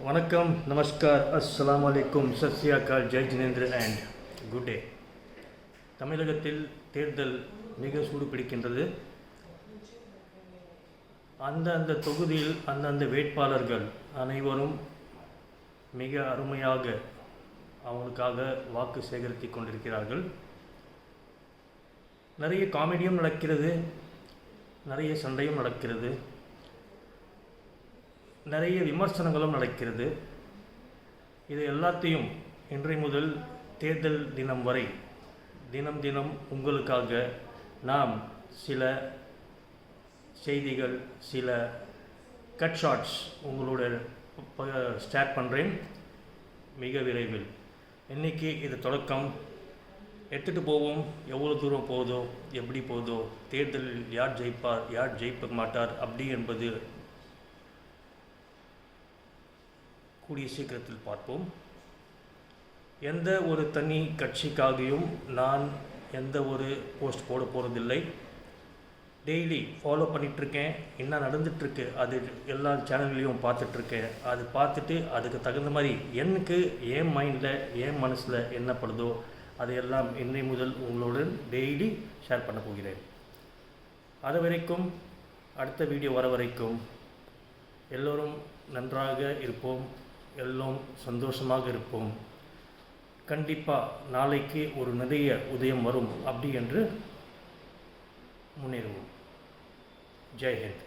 வணக்கம், நமஸ்கார், அஸ்ஸலாமு அலைக்கும், சத் ஸ்ரீ அகால், ஜெய் ஜினேந்திர அண்ட் குட் டே. தமிழகத்தில் தேர்தல் மிக சூடு பிடிக்கின்றது. அந்தந்த தொகுதியில் அந்தந்த வேட்பாளர்கள் அனைவரும் மிக அருமையாக அவங்களுக்காக வாக்கு சேகரித்து கொண்டிருக்கிறார்கள். நிறைய காமெடியும் நடக்கிறது, நிறைய சண்டையும் நடக்கிறது, நிறைய விமர்சனங்களும் நடக்கிறது. இது எல்லாத்தையும் இன்றைய முதல் தேர்தல் தினம் வரை தினம் தினம் உங்களுக்காக நாம் சில செய்திகள், சில கட் ஷார்ட்ஸ் உங்களோட ஸ்டார்ட் பண்ணுறேன் மிக விரைவில். இன்றைக்கி இது தொடக்கம். எடுத்துகிட்டு போவோம். எவ்வளோ தூரம் போதோ, எப்படி போதோ, தேர்தலில் யார் ஜெயிப்பார், யார் ஜெயிக்க மாட்டார் அப்படி என்பது கூடிய சீக்கிரத்தில் பார்ப்போம். எந்த ஒரு தனி கட்சிக்காகவும் நான் எந்த ஒரு போஸ்ட் போட போகிறதில்லை. டெய்லி ஃபாலோ பண்ணிகிட்ருக்கேன், என்ன நடந்துகிட்ருக்கு அது எல்லா சேனல்லையும் பார்த்துட்ருக்கேன். அது பார்த்துட்டு அதுக்கு தகுந்த மாதிரி எனக்கு என் மைண்டில், என் மனசில் என்ன படுதோ அதையெல்லாம் இன்றைய முதல் உங்களுடன் டெய்லி ஷேர் பண்ண போகிறேன். அது வரைக்கும், அடுத்த வீடியோ வர வரைக்கும் எல்லோரும் நன்றாக இருப்போம், எல்லோரும் சந்தோஷமாக இருப்போம். கண்டிப்பாக நாளைக்கு ஒரு நிறைய உதயம் வரும் அப்படி என்று முன்னேறுவோம். ஜெய் ஹிந்த்.